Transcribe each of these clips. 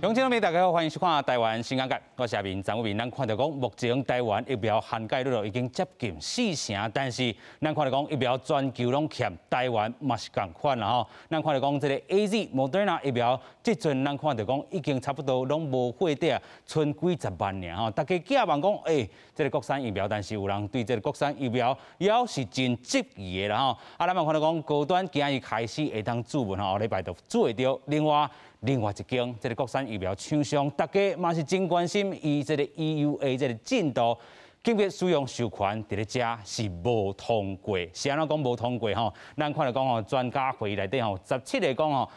乡亲朋友大家好，欢迎收看台湾新闻界，我是阿明张武明。咱看到讲，目前台湾疫苗涵盖率已经接近40%，但是咱看到讲疫苗全球拢欠台湾嘛是共款啦吼。咱看到讲这个 AZ、Moderna 疫苗，即阵咱看到讲已经差不多拢无货底，剩几十万尔吼。大家寄望讲，这个国产疫苗，但是有人对这个国产疫苗也是真质疑的啦吼。咱嘛看到讲，高端今日开始会当注文吼，后礼拜就做会到。另外一间，这个国产疫苗厂商，大家嘛是真关心，伊这个 EUA 这个进度，紧急使用授权伫咧遮是无通过，是安怎讲无通过吼？咱看到讲吼，专家会议内底吼，17个讲吼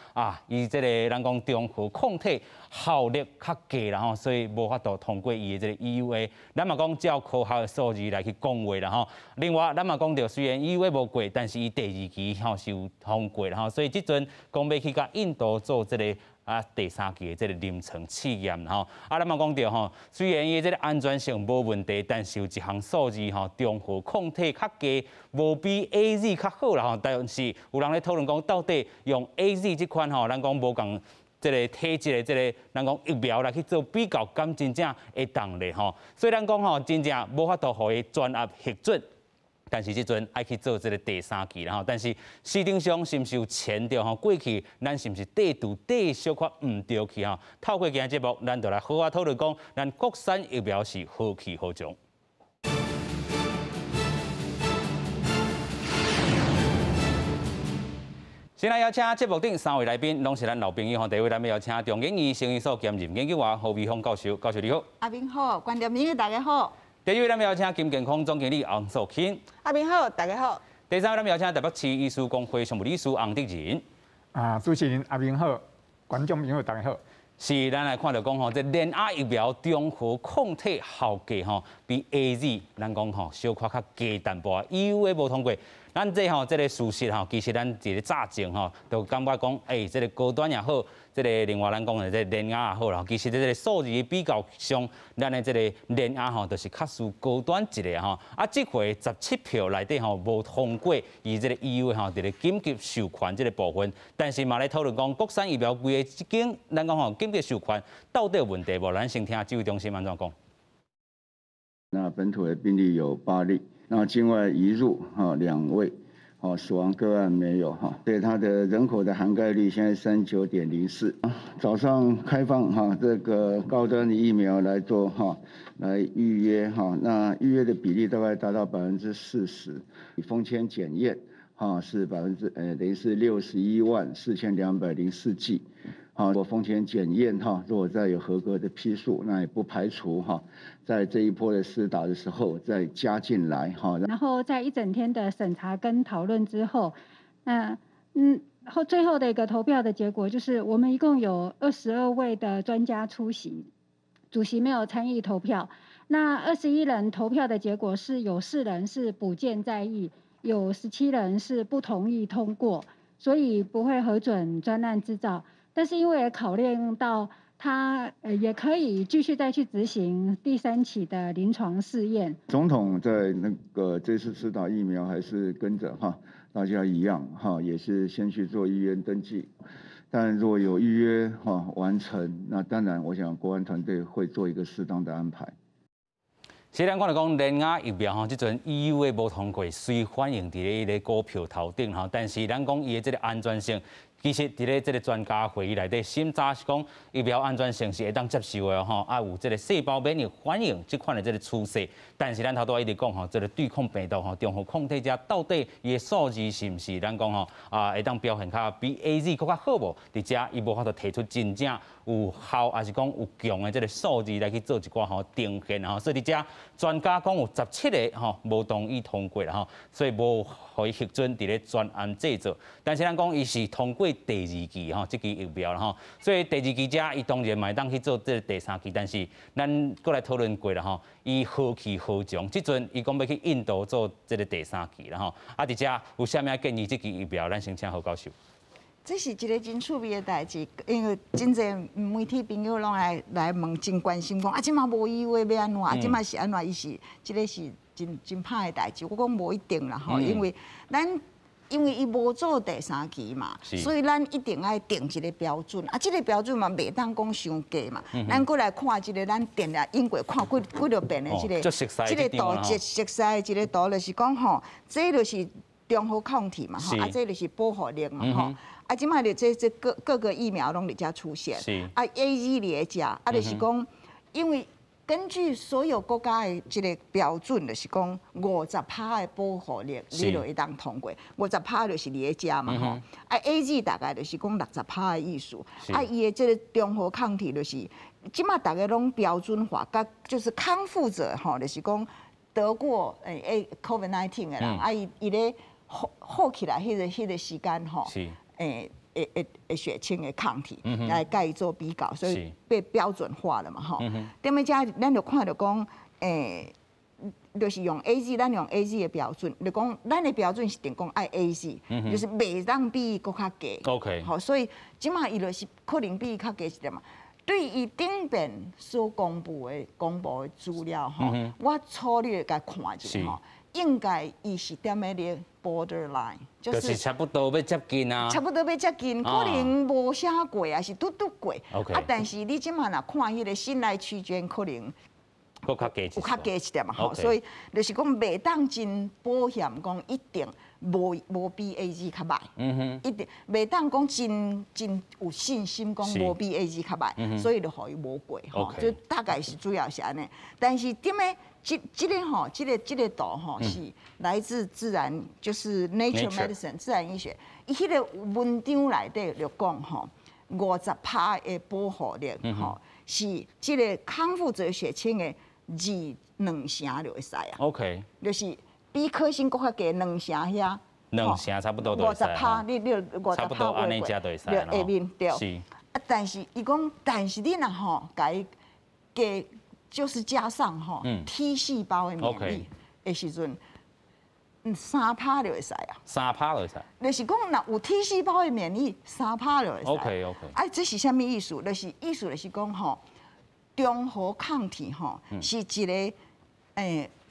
伊这个咱讲中和抗体效力较低啦吼，所以无法度通过伊的这个 EUA。咱嘛讲照科学的数字来去讲话啦吼。另外，咱嘛讲到虽然 EUA 无过，但是伊第2期吼是有通过啦吼，所以即阵讲要去甲印度做这个。第3期的这个临床试验吼，咱嘛讲到吼，虽然伊这个安全性无问题，但是有一项数字吼，中和抗体较低，无比 AZ 较好啦吼。但是有人咧讨论讲，到底用 AZ 这款吼，咱讲无共这个体质的这个咱讲疫苗来去做比较，敢真正会当咧吼。所以咱讲吼，真正无法度互伊专业核准。但是即阵爱去做这个第3期啦吼，但是市场上是毋是有前着吼？过去咱是毋是底小可唔对去吼？透过今日节目，咱就来好好讨论讲，咱国产疫苗是何去何从。先来邀请节目顶3位来宾，拢是咱老朋友吼。第一位咱要邀请中研院生医所兼任研究员侯美凤教授，教授你好。阿明好，观众朋友大家好。第二位咱要邀请金健康总经理洪素卿。阿明好，大家好。第三位咱要邀请台北市医师公会常务理事洪德仁。主持人阿明好，观众朋友大家好。是，咱来看到讲吼，这联雅疫苗中和抗体效价吼，比 AZ 咱讲吼小可较低淡薄，EUA 无通过。咱这吼，这个事实吼，其实咱一个早前吼，就感觉讲，这个高端也好，这个另外咱讲的这联雅也好啦，其实这个数字比较上，咱的这个联雅吼，就是较输高端一个吼。这回17票内底吼无通过，伊这个 EUA 吼，这个紧急授权这个部分，但是嘛来讨论讲国产疫苗规个这间，咱讲吼紧急授权到底有问题无？咱先听指挥中心安怎讲。那本土的病例有8例。那境外移入2位，死亡个案没有哈，对它的人口的涵盖率现在39.04。早上开放这个高端的疫苗来做来预约那预约的比例大概达到40%，封签检验是等于是614204剂。如果封签检验如果再有合格的批数，那也不排除在这一波的施打的时候再加进来然后在一整天的审查跟讨论之后，最后的一个投票的结果就是，我们一共有22位的专家出席，主席没有参与投票。那21人投票的结果是有4人是补件在议，有17人是不同意通过，所以不会核准专案制造。但是因为考虑到他也可以继续再去执行第3期的临床试验。总统在那个这次施打疫苗还是跟着大家一样也是先去做预约登记。但如果有预约完成，那当然我想国安团队会做一个适当的安排。虽然看到讲联雅疫苗即阵 EUA 无通过，虽反映伫咧伊个股票头顶但是咱讲伊的这个安全性。其实伫咧这个专家会议内底，先早是讲疫苗安全性是会当接受的有这个细胞免疫反应这款的这个趋势。但是咱头拄一直讲这个对抗病毒中和抗体者到底伊的数字是毋是咱讲会当表现较比 AZ 更较好无？伫遮伊无法度提出真正有效，还是讲有强的这个数字来去做一寡定限所以伫遮专家讲有17个无同意通过啦所以无互伊核准伫咧专案制作。但是咱讲伊是通过第2期这期疫苗啦所以第2期者伊当然嘛会当去做这个第3期，但是咱过来讨论过啦伊何去何从？即阵伊讲要去印度做这个第3期啦伫遮有啥物建议？这期疫苗咱先请侯教授。这是一个真趣味的代志，因为真侪媒体朋友拢来问，真关心讲即马无EUA要安怎？即马是安怎？伊是这个是真歹的代志。我讲无一定啦因为咱因为伊无做第三期嘛，所以咱一定要定一个标准。啊，这个标准嘛，袂当讲伤低嘛。咱过来看这个，咱定了英国看几多遍的这个度，熟悉这个度就是讲吼，这就是中和抗体嘛，吼，啊，这就是保护力嘛，吼。啊，即摆就这各个疫苗拢伫遮出现，啊 ，AZ 伫遮，啊，就是讲，因为根据所有国家的这个标准，就是讲50%的保护力，你就会当通过，50%就是伫遮嘛，吼，啊 ，AZ 大概就是讲60%的意思，啊，伊的这个中和抗体就是，即摆大家拢标准化，甲就是康复者吼，就是讲得过COVID-19 的人，啊，伊咧好起来迄个时间吼，血清的抗体来甲伊做比较，所以被标准化了嘛吼。踮咧遮咱就看到讲，就是用 AZ， 咱用 AZ 的标准，就讲咱的标准是定讲爱 AZ， 就是袂当比伊搁较低。OK， 好，所以即马伊就是可能比伊较低一点嘛。对伊顶边所公布的资料吼，我粗略甲看一下吼。应该伊是踮咧咧 borderline， 就是差不多要接近啊，差不多要接近，可能无啥过啊，是拄过。OK， 啊，但是你即马若看迄个信赖区间，可能有较低一点嘛吼，所以就是讲袂当真保险，讲一定无比 AZ 较歹，一定袂当讲真有信心讲无比 AZ 较歹，所以就互伊无过吼，就大概是主要是安尼。但是踮咧这个度吼是来自自然，就是 Nature Medicine 自然医学，伊迄个文章内底就讲吼，50%的保护力吼是这个康复者血清的2成就会使啊。OK， 就是比科兴搁较低2成遐。2成差不多就会使。50%，你50%差不多安尼才就会使下面对。是。啊，但是伊讲，但是你若吼，给就是加上吼 T 细胞的免疫的时阵，3%就会使啊。3%就会使。就是讲，若有 T 细胞的免疫，3%就会使。OK。啊，这是啥物意思？就是讲吼，中和抗体吼是一个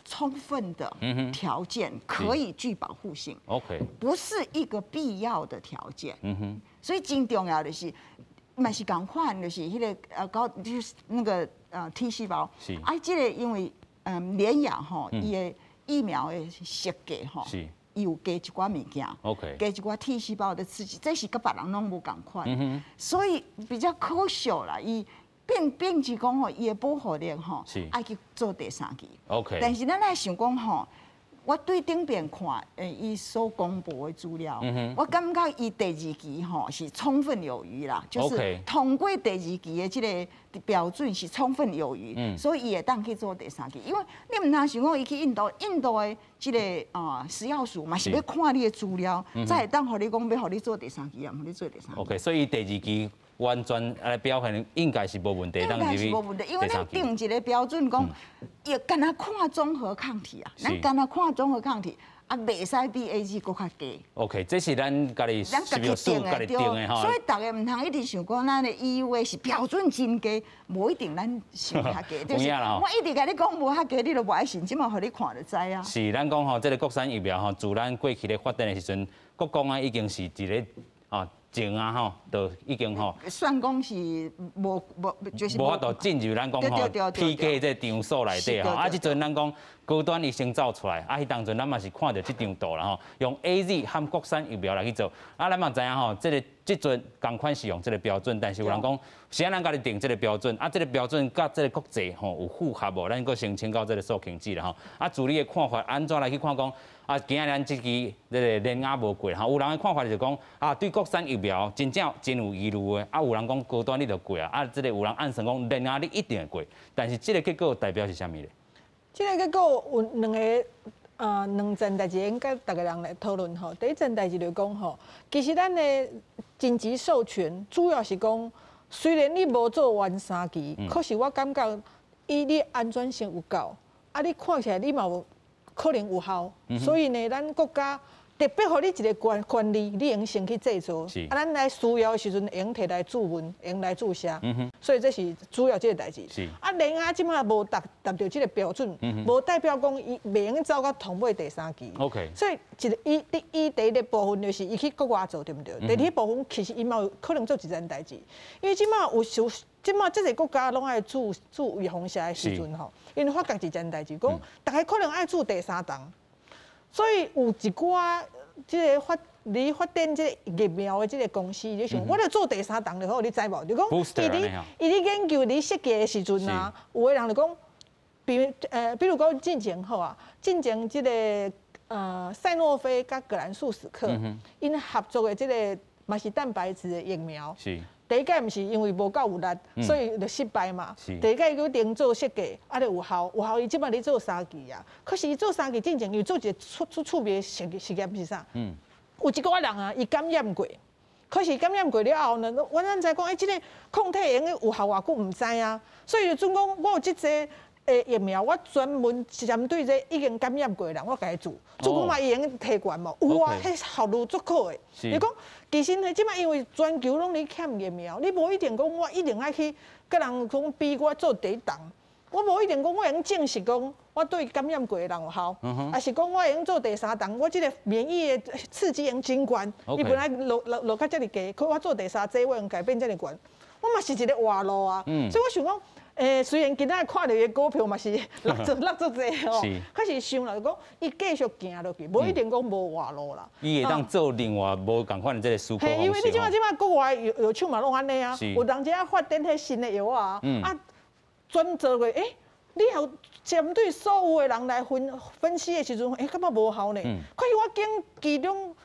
充分的条件，可以具保护性。OK， 不是一个必要的条件。所以真重要的是，嘛是共款，就是迄个就是那个T 细胞。是。啊，这个因为联亚吼，伊的疫苗的设计吼，伊有加一寡物件。OK。加一寡 T 细胞的刺激，这是跟别人拢无共款。所以比较可惜啦，伊。并是讲吼，伊的保护力吼，爱去做第3期。OK。但是咱来想讲吼，我对顶边看，伊所公布的资料，我感觉伊第2期吼是充分有余啦，就是通过第2期的这个标准是充分有余，所以伊会当去做第3期。因为你唔通想讲伊去印度的这个食药署嘛是要看你的资料，才会当互你讲要互你做第3期啊，互你做第3期。OK， 所以第2期。完全表现应该是无问题，应该是无问题，因为咱定一个标准讲，也干那看综合抗体啊，咱干那看综合抗体啊，袂使比 AZ 搁较低。OK， 这是咱家己是有数家己定的吼。所以大家唔通一直想讲咱的 EUA 是标准真低，无一定咱想较低。就是我一直甲你讲无较低，你就无爱信，即马互你看就知啊。是，咱讲吼，这个国产疫苗吼，自咱过去咧发展的时阵，国公啊已经是一个前啊吼，就已经吼，算讲是无就是无法度进入咱讲吼 PK 这场所内底吼，啊，即阵咱讲高端医生走出来，啊，迄当阵咱嘛是看到即张图啦吼，用 AZ 和国产疫苗来去做，啊，咱嘛知影吼，即阵同款是用这个标准，但是有人讲，谁咱家己定这个标准，啊，这个标准甲这个国际吼有符合无？咱搁先请教这个苏庆志啦吼，啊，自你的看法安怎来去看讲？啊，今日咱即期这个连压无过吼，有人的看法就是讲啊，对国产疫苗真正真有疑虑的，啊，有人讲高端你就过啊，啊，这个有人暗算讲连压你一定会过，但是这个结果代表是啥物咧？这个结果有两件代志应该大家人来讨论吼。第一件代志就讲吼，其实咱的紧急授权主要是讲，虽然你无做完3期，可是我感觉伊你安全性有够，啊，你看起来你嘛有可能有效，所以呢，咱国家特别互你一个权利，你用先去制作，咱来需要的时阵用摕来注文，用来注写，所以这是主要这个代志。莲仔即马无达到这个标准，无代表讲伊袂用走到同尾第3期。OK， 所以一个伊第一个部分就是伊去国外做，对不对？第二部分其实伊嘛有可能做一件代志，因为即马即马这个国家拢爱驻预防射的时阵吼，因为发觉一件代志，讲大家可能爱驻第3档。所以有一寡即个发展即个疫苗的即个公司，你想，我咧做第3档就好，你知无？就讲伊咧研究你设计的时阵啊，有个人就讲，比如讲进前好啊，进前即个赛诺菲甲格兰素史克，因合作的即个嘛是蛋白质的疫苗。第一届毋是因为无够有力，所以就失败嘛。第二届伊定做设计，啊，就有效，伊即摆咧做3期啊。可是伊做3期进前，又做一个趣味实验是啥？有一个人啊，伊感染过，可是感染过了后呢，咱知讲，即个抗体用有效偌久毋知啊。所以就准讲，我有即个疫苗，我专门针对这已经感染过的人，我甲伊做。做讲嘛，伊用提悬无？有啊，迄效率足好诶。你讲，其实即摆因为全球拢咧欠疫苗，你无一定讲我一定爱去甲人讲逼我做第1档，我无一定讲我用证实讲我对感染过的人有效，还是讲我用做第3档，我即个免疫的刺激用真悬，伊本来落较遮尔低，可我做第3剂我用改变遮尔悬，我嘛是一个活路啊。所以我想讲。虽然今仔看到伊股票嘛是落足济哦，可是想来讲，伊继续行落去，无一定讲无活路啦。伊会当做另外无共款的这个思考方式。因为你即摆国外药厂嘛拢安尼啊，有人只发展迄新的药啊，专做过你要针对所有的人来分析的时阵，感觉无效呢。可是我经其中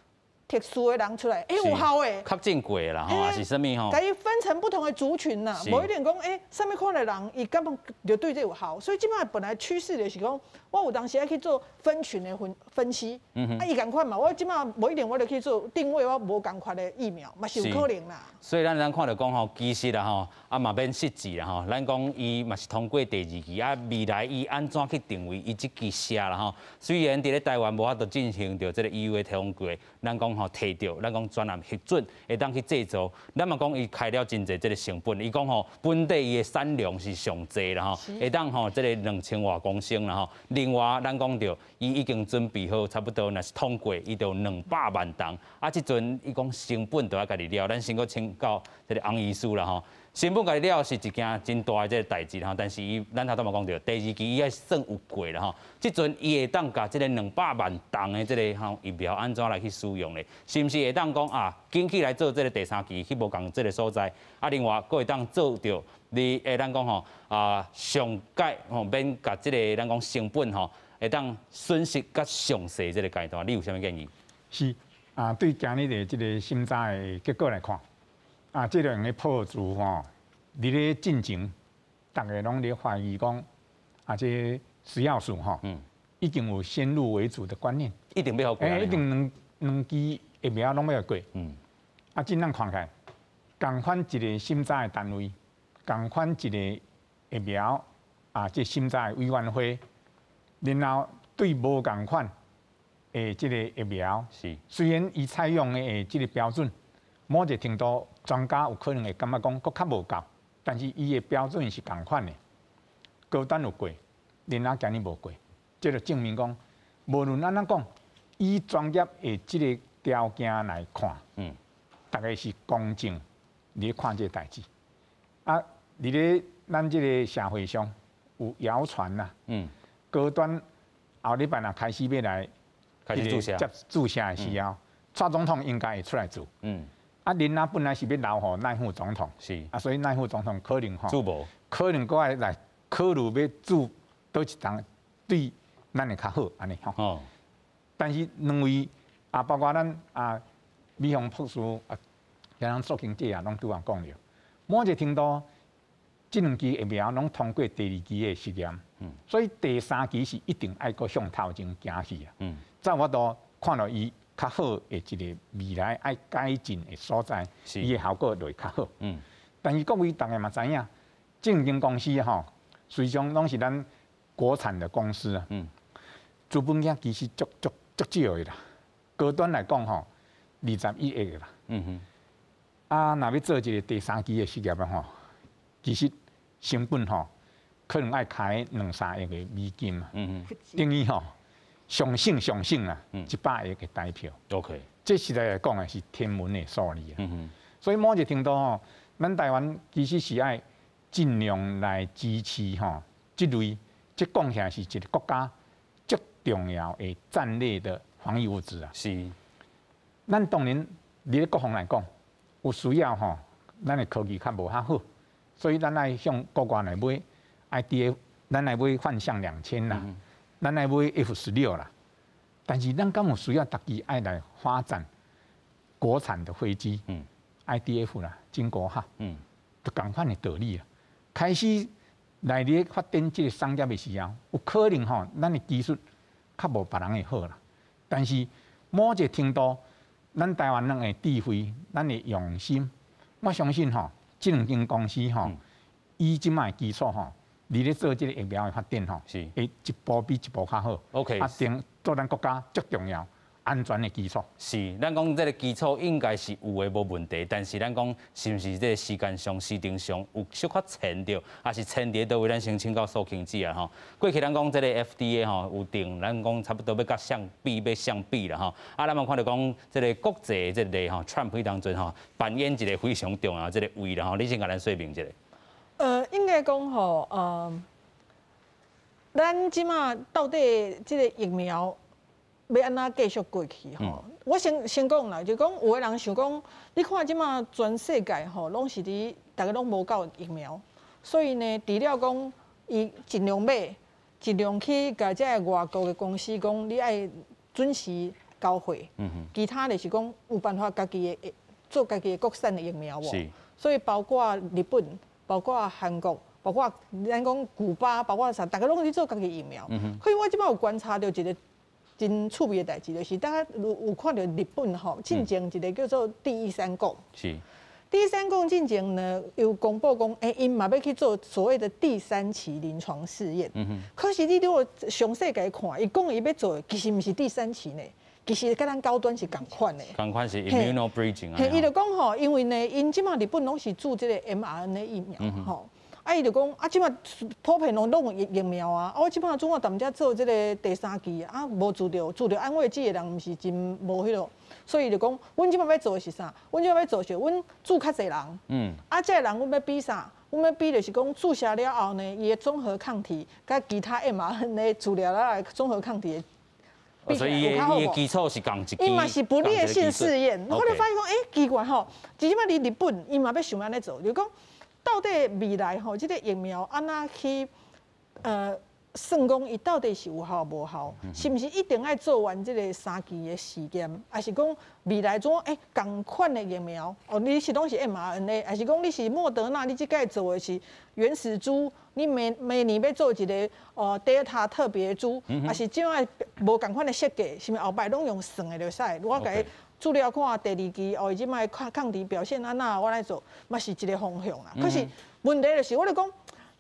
特殊的人出来，有效诶，较正过啦吼，还是啥物吼？甲伊分成不同的族群呐，无一定讲啥物款的人，伊根本就对这有效。所以即摆本来趋势就是讲，我有当时爱去做分群的分析，伊共款嘛，我即摆无一定我就去做定位我无共款的疫苗，嘛是有可能啦。所以咱看到讲吼，其实啦吼，嘛免失志啦吼，咱讲伊嘛是通过第2期啊，未来伊安怎去定位伊即支射啦吼？虽然伫咧台湾无法度进行到这个 EUA 提供过，咱讲吼摕到，咱讲专案核准会当去制造，咱嘛讲伊开了真侪这个成本，伊讲吼本地伊的产量是上济啦吼，会当吼这个2000多公升啦吼。另外咱讲到伊已经准备好差不多，若是通过，伊就200万吨。啊，即阵伊讲成本都要家己了，咱先搁请教这个洪医师啦吼。成本家己了是一件真大的这个代志吼，但是咱头拄嘛讲到，第2期伊还算有过啦吼。即阵伊会当甲这个200万吨的这个吼疫苗安怎来去使用咧？是毋是会当讲啊，紧起来做这个第3期去无共这个所在？啊，另外佫会当做着你咱讲吼上届吼免甲这个咱讲成本吼会当损失较详细这个阶段，你有啥物建议？是啊，对今日的这个审查的结果来看。这个用的破除吼，伫咧进前，大家拢咧怀疑讲，这食药署吼，已经有先入为主的观念，一定要好过。一定两期疫苗拢要过。真咱看起来，共款一个审查的单位，共款一个疫苗这审查的委员会，然后对无共款的这个疫苗，虽然伊采用的这个标准，某一个程度。专家有可能会感觉讲佫较无够，但是伊的标准是同款的，高端有过，然后今日无过，这就证明讲，无论安怎讲，以专业的这个条件来看，大概是公正来看这个代志。伫咧咱这个社会上有谣传啦，高端后礼拜若开始要来开始注射的时候，蔡总统应该会出来做。林啊，本来是要留予赖副总统，所以赖副总统可能可能搁来考虑要做倒一档对咱会较好安尼吼。但是两位包括咱美方博士咱做经济拢拄啊讲了，某一个程度，这2期疫苗拢通过第2期的实验，所以第3期是一定爱搁向头前行去啊。在我都看到伊。较好的一个未来爱改进的所在，伊的效果就会较好。但是各位大家嘛知影，正经公司吼，虽然拢是咱国产的公司啊，资本额其实足少的啦。高端来讲吼，21亿啦。啊，若要做一个第三期的事业吼，其实成本吼可能爱开2-3亿的美金嘛。等于吼上省啦，100亿的台票。OK， 这实在来讲啊是天文的数字啊。所以某一个程度吼，咱台湾其实是爱尽量来支持吼，这类这贡献是一个国家最重要的战略的防疫物资啊。是。咱当然，伫咧国防来讲，有需要吼，咱的科技较无较好，所以咱爱向国外来买 IDF， 咱来买幻象2000啦，咱来买 F16啦。但是咱敢有需要，大家爱来发展国产的飞机，IDF 啦、经国号，就共款的道理啊。开始来咧发展这个商业的时候，有可能吼，咱的技术较无别人的好啦。但是某一个程度，咱台湾人的智慧，咱的用心，我相信吼，这2间公司吼，以即卖基础吼，伫咧做这个疫苗的发展吼，会一步比一步较好。OK， 啊，做咱国家最重要安全的基础。是，咱讲这个基础应该是有的无问题，但是咱讲是毋是这个时间上、时程上有小可牵着，还是牵伫倒位？咱先请教苏庆志啊吼。过去咱讲这个 FDA 吼有定，咱讲差不多要甲相比啦吼。啊，咱嘛看到讲这个国际这个吼 Trump 当中吼扮演一个非常重要这个位啦吼。你先甲咱说明一下。应该讲吼，咱即马到底这个疫苗要安怎继续过去吼？我先讲啦，就讲有的人想讲，你看即马全世界吼，拢是伫大家拢无够疫苗，所以呢，除了讲伊尽量买，尽量去甲这外国的公司讲，你爱准时交货。其他就是讲有办法家己的做家己的国产的疫苗无？所以包括日本、包括韩国。包括咱讲古巴，包括啥，大家拢去做家己疫苗。所以我即摆有观察到一个真趣味的代志，就是大家有看到日本吼进前一个叫做第一三共。是。第一三共进前呢，有公布讲，因嘛要去做所谓的第3期临床试验。可是你如果详细来看，伊讲伊要做，其实毋是第3期呢，其实跟咱高端是共款的。共款是 immunobridging 啊。伊就讲吼，因为呢，因即马日本拢是做这个 mRNA 疫苗吼。伊就讲即马普遍拢有疫苗啊！我即马总我踮遮做即个第3期啊，无做着安慰剂的人，毋是真无迄落。所以就讲，阮即马要做的是啥？阮即马要做是，阮注较侪人。这个人阮要比啥？阮要比就是讲注射了后呢，伊的综合抗体，甲其他 mRNA 治疗了综合抗体的。所以伊的基础是共一支。伊嘛是不劣性试验。我就发现讲，奇怪吼，即马伫日本，伊嘛要想安尼做，就讲。到底未来吼，这个疫苗安怎去算讲伊到底是有效无效？是毋是一定要做完这个3期的实验？还是讲未来种同款的疫苗？你是拢是 mRNA， 还是讲你是莫德纳？你即届做的是原始株？你每年要做一个Delta 特别株，还是怎样无同款的设计？是毋是后摆拢用算的就使？我甲资料看第2期伊即摆抗体表现安那，我来做，嘛是一个方向啊。可是问题就是，我就讲，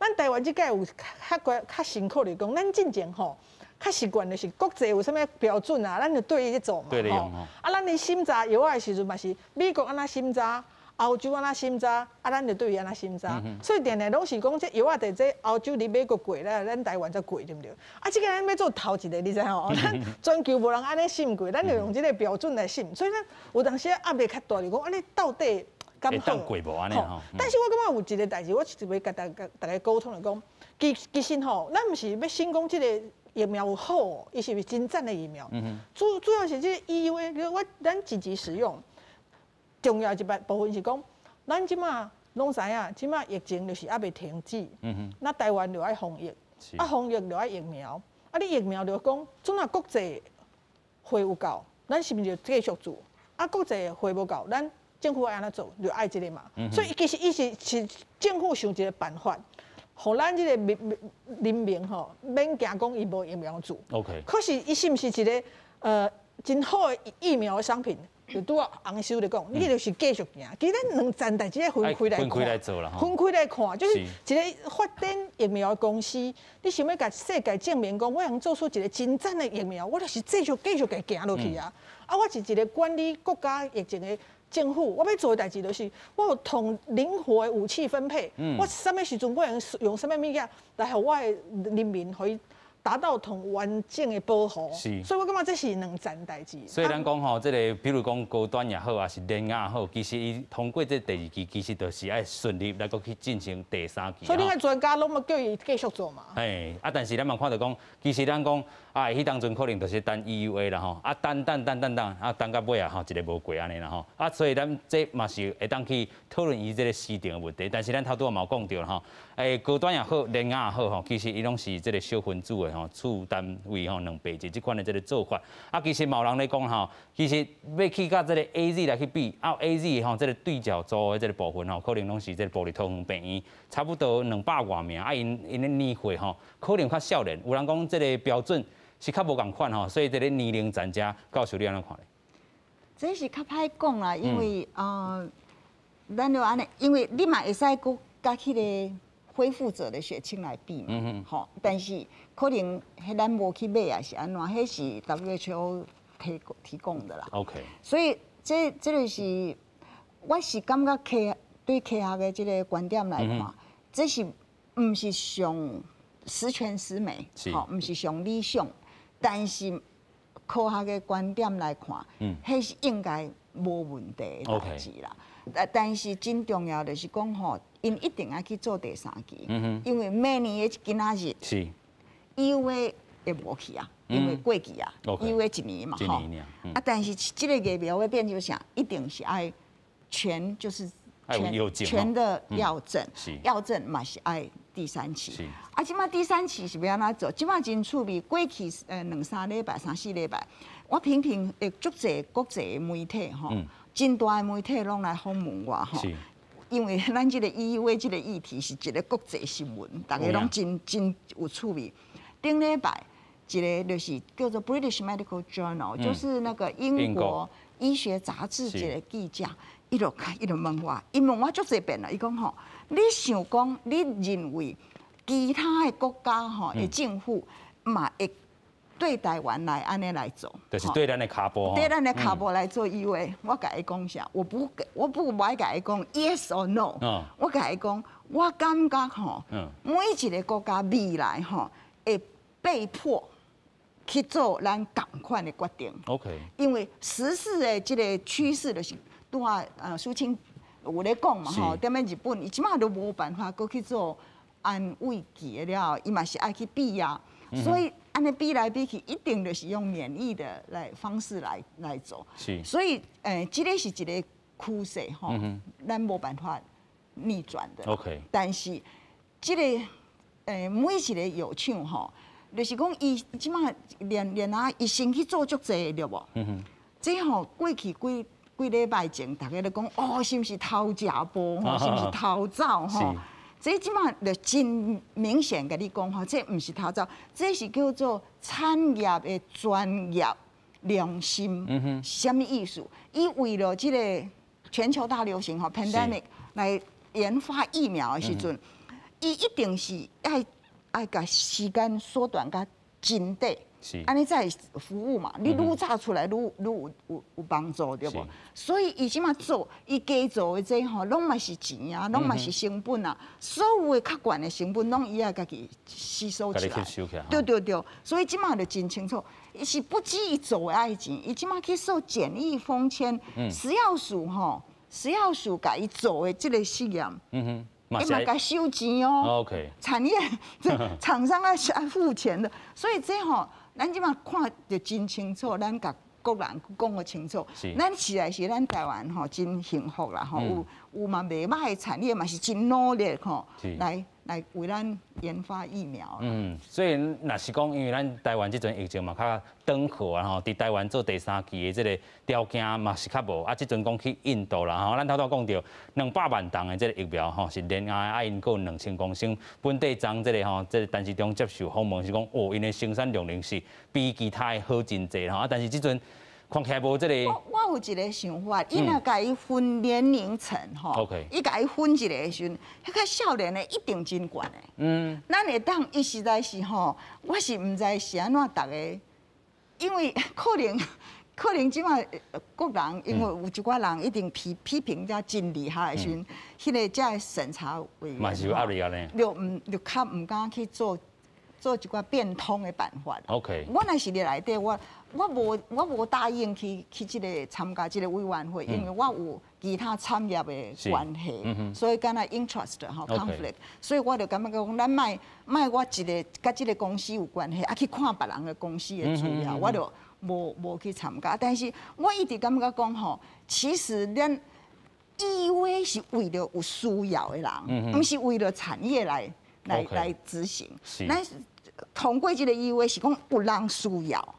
咱台湾即届有较辛苦的讲，咱进前吼，较习惯就是国际有啥物标准啊，咱就对伊去做嘛。吼。啊，咱咧审查药的时阵嘛是美国安那审查。欧洲安那审查，咱就对伊安那审查，所以定定拢是讲这药在这欧洲伫美国过咧，咱台湾才过对不对？这个咱要做头一个，你知吼？咱全球无人安尼审过，咱就用这个标准来审，所以咱有当时压力较大，就讲安尼到底敢好？但是我感觉有一个代志，我是要甲大家沟通来讲，其实吼，咱毋是要审讲这个疫苗有好，伊是真赞的疫苗。主要是这个 EUA， 咱积极使用。重要一部分是讲，咱即马拢知影，即马疫情就是还未停止。那台湾就爱防疫，防疫就爱疫苗。你疫苗就讲，总若国际货有够，咱是毋是就继续做？国际货无够，咱政府爱安怎做，就爱这个嘛。所以其实伊是政府想一个办法，互咱这个人民吼免惊讲伊无疫苗做。可是伊是毋是一个真好的疫苗的商品？就拄啊洪修咧讲，你就是继续行。其实咱两站代志要分开来看，分开来做啦，分开来看，就是一个发展疫苗的公司，你想要甲世界证明讲，我能做出一个真正的疫苗，我就是继续给行落去啊！啊，我是一个管理国家疫情的政府，我要做的代志就是，我有灵活的武器分配，我什么时阵我能用什么物件来互我的人民可以达到同完整的保护。所以我感觉这是两站代志。所以咱讲吼，这个比如讲高端也好，还是联雅也好，其实伊通过这第二期，其实就是爱顺利来去进行第三期。所以你看专家拢要叫伊继续做嘛。但是咱嘛看到讲，其实咱讲迄当阵可能就是等 EUA 啦吼，等到尾啊吼，一个无过安尼啦吼，所以咱这嘛是会当去讨论伊这个市场的问题。但是咱头拄嘛有讲到啦吼，高端也好，联雅也好吼，其实伊拢是这个小分子的吼，处单位吼两倍制这款的这个做法。其实有人咧讲吼，其实要去甲这个 AZ 来去比，AZ 吼这个对角组的这个部分吼，可能拢是这个玻璃通风病院，差不多200多名，因的年岁吼，可能较少年。有人讲这个标准是较无共款吼，所以这个年龄专家教授你安怎看咧？这是较歹讲啦，因为咱就安尼，因为你嘛会使佮甲迄个恢复者的血清来比嘛，吼，但是可能迄咱无去买也是安怎，迄是 WHO 提供的啦。OK。所以这就是我是感觉对科学的这个观点来看，这是毋是上十全十美，吼，毋是上理想。但是科学的观点来看，迄是应该无问题的代志啦。但是真重要的是讲吼，因一定要去做第三期，因为明年的今仔日，EUA 会无去啊，因为过期啊，EUA 1年嘛，吼。但是这个疫苗的变就是啥，一定是爱全的药证，药证嘛是爱第三期。即马第三期是要安怎做？即马真趣味，过去2-3礼拜、3-4礼拜，我频频足侪国际媒体吼，真大的媒体拢来访问我吼。因为咱这个EUA这个议题是一个国际新闻，大家拢真有趣味。顶礼拜一个就是叫做 British Medical Journal，就是那个英国医学杂志一个记者，伊就问我，伊问我足侪遍了，伊讲吼，你想讲，你认为其他的国家吼的政府嘛会对台湾来安尼来做，就是对咱的骹步，对咱的骹步来做EUA，我甲伊讲啥，我不爱甲伊讲 yes or no，我甲伊讲，我感觉吼，每一个国家未来吼会被迫去做咱同款的决定。OK， 因为时事的这个趋势就是拄啊，苏青有咧讲嘛吼，踮咧日本，伊即马都无办法搁去做安慰剂了，伊嘛是爱去比啊，所以安尼比来比去，一定就是用免疫的方式来做。所以这个是一个趋势吼，咱无办法逆转的。OK， 但是这个每一个药厂吼，就是讲伊即马连伊先去做足济对无？这吼过去几礼拜前，大家都讲哦，是毋是偷食步吼？是毋是偷走吼？这即马就真明显甲你讲吼，这毋是偷走，这是叫做产业的专业良心。什么意思？伊为了这个全球大流行吼 pandemic 来研发疫苗的时阵，伊一定是爱甲时间缩短甲真短。安尼才服务嘛，你愈早出来愈有帮助对不？所以伊即马做，伊加做的这吼，拢嘛是钱啊，拢嘛是成本啊，所有的较悬的成本，拢伊要家己吸收起来。对，所以即马就真清楚，伊是不止伊做的爱钱，伊即马去受简易封签，食药署甲伊做的这个试验。伊嘛该收钱哦。OK， 产业厂商要付钱的，所以这吼，咱即马看得真清楚，咱甲国人讲得清楚。咱起来是咱台湾吼真幸福啦吼，有嘛袂歹的产业嘛是真努力吼，来为咱研发疫苗。所以若是讲，因为咱台湾这阵疫情嘛较短课啊吼，伫台湾做第三期的这个条件嘛是较无，这阵讲去印度啦吼，咱头讲到200万吨的这个疫苗吼，是联雅因够2000公升，本地装这个吼，这个陈时中接受访问是讲，因的生产量是比其他的好真济吼，但是这阵看起来无这个。我有一个想法，伊若甲伊分年龄层吼，伊甲伊分一个的时阵，迄较少年的一定真悬的。咱会当伊实在是吼，我是毋知是安怎逐个，因为可能即摆国人，因为有一寡人一定批评遮真厉害的时阵，迄个遮审查委员嘛是有压力啊呢。就较毋敢去做一寡变通的办法。OK。我若是伫内底，我无答应去即个参加即个委员会，因为我有其他产业的关系，所以敢若 interest 吼 conflict， 所以我就感觉讲，咱卖我一个甲即个公司有关系，去看别人的公司的资料，我就无去参加。但是我一直感觉讲吼，其实咱EUA是为了有需要的人，毋是为了产业来执行。咱通过这个EUA是讲有人需要，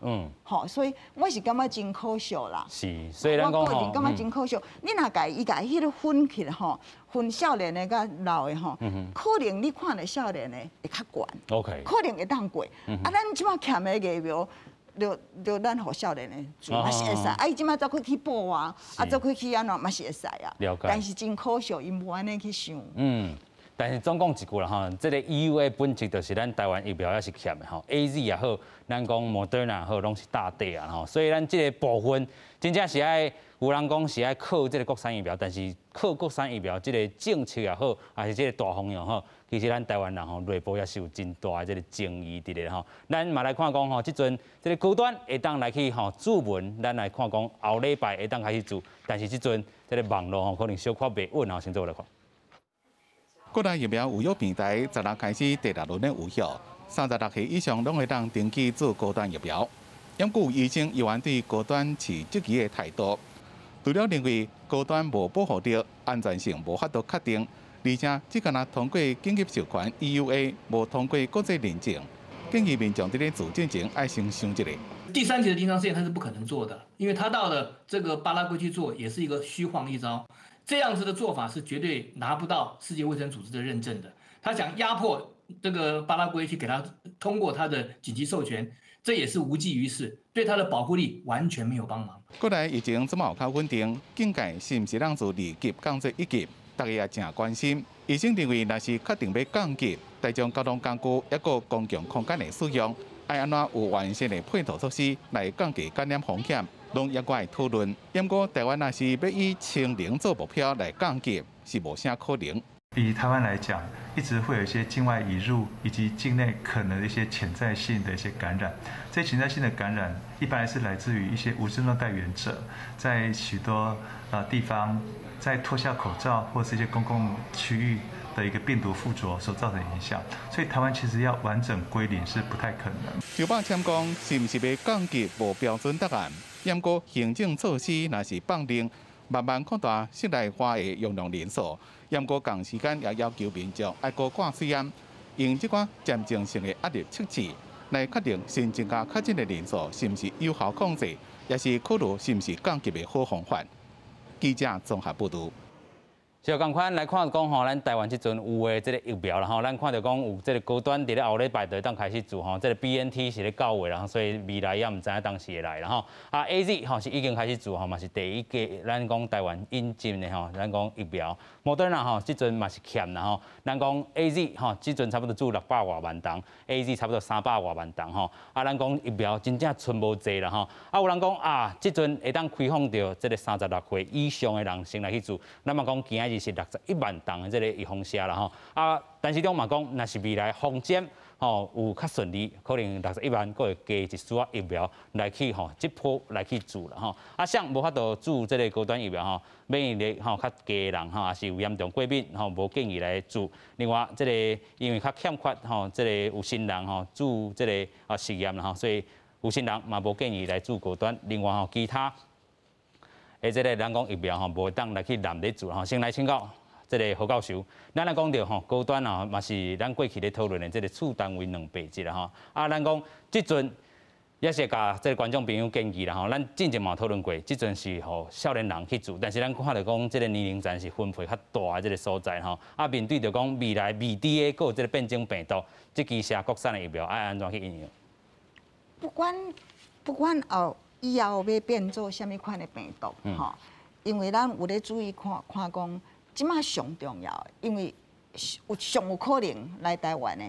所以我是感觉真可惜啦。是，所以咱讲吼，我个人感觉真可惜。你若伊迄个分起来吼，分少年的甲老的吼，可能你看的少年的会较悬 ，OK， 可能会当过。咱即马欠的艺苗，就咱互少年的做嘛是会使。伊即马走去报啊，走去安怎嘛是会使啊。了解。但是真可惜，伊无安尼去想。但是总讲一句啦吼，这个 EUA 本质就是咱台湾疫苗也是欠的吼 ，AZ 也好，咱讲 Moderna 也好，拢是大底啊吼，所以咱这个部分真正是爱有人讲是爱靠这个国产疫苗，但是靠国产疫苗这个政策也好，还是这个大方向好，其实咱台湾人吼内部也是有真大的这个争议伫咧吼。咱嘛来看讲吼，即阵这个高端会当来去吼注文，咱来看讲后礼拜会当开始做，但是即阵这个网络吼可能小可袂稳啊，先做来看。国内疫苗有药平台10日开始第6轮的有效，36岁以上拢会当登记做高端疫苗。因故医生依然对高端持积极的态度，除了认为高端无保护到安全性无法度确定，而且只敢通过紧急授权 EUA， 无通过国际认证，建议民众在咧做之前爱先想一下。第3期的临床试验它是不可能做的，因为他到了这个巴拉圭去做，也是一个虚晃一招。这样子的做法是绝对拿不到世界卫生组织的认证的。他想压迫这个巴拉圭去给他通过他的紧急授权，这也是无济于事，对他的保护力完全没有帮忙。国内疫情怎么有较稳定？境界是不是让做2级降做1级？大家也真关心。医生认为，若是确定要降级，大众交通工具抑个公共空间的使用，爱安怎有完善的配套措施来降低感染风险？拢也爱讨论，不过台湾若是要以清零做目标来降级，是无啥可能。以台湾来讲，一直会有一些境外移入以及境内可能的一些潜在性的一些感染。这些潜在性的感染，一般是来自于一些无症状带源者，在许多地方，在脱下口罩或是一些公共区域的一个病毒附着所造成的影响。所以台湾其实要完整归零是不太可能。刘百谦讲，是不是要降级无标准答案？不过行政措施若是放任，慢慢扩大室内化的用量人数。不过同时间也要求民众爱高挂水验，用这款渐进性的压力测试来确定新增加确诊的人数是不是有效控制，也是考虑是不是降级的好方法。记者综合报道。就同款来看讲吼，咱台湾即阵有诶即个疫苗啦吼，咱看到讲有即个高端伫咧后礼拜就当开始做吼，即个 BNT 是咧到位啦，所以未来也毋知影当时会来啦吼。AZ 吼是已经开始做吼，嘛是第一个咱讲台湾引进的吼，咱讲疫苗。Moderna 吼即阵嘛是欠啦吼，咱讲 AZ 吼即阵差不多做600多万档 ，AZ 差不多300多万档吼。咱讲疫苗真正剩无济啦吼。有人讲即阵会当开放到即个36岁以上的人先来去做，咱嘛讲今仔日是61万档的这个预防针啦吼，但是中嘛讲，若是未来风险吼有较顺利，可能61万佫会加一束疫苗来去吼，即波来去做啦吼。像无法度做这个高端疫苗吼，免疫力吼较低的人吼，也是有严重过敏吼，无建议来做。另外，这个因为较欠缺吼，这个有心人吼做这个实验啦吼，所以有心人嘛无建议来做高端。另外吼，其他。这个咱讲疫苗吼，无当来去揽咧做吼，先来请教这个何教授。咱来讲到吼高端啊，嘛是咱过去咧讨论的这个次单位2倍制啦吼。咱讲即阵也是甲这个观众朋友建议啦吼，咱之前嘛讨论过，即阵是互少年人去做，但是咱看到讲这个年龄层是分配较大的这个所在吼。面对着讲未来未知的个这个变种病毒，即支下国产的疫苗爱安怎去应用？不管以后要变做什么款的病毒吼？因为咱有咧注意看讲，即马上重要的，因为上有可能来台湾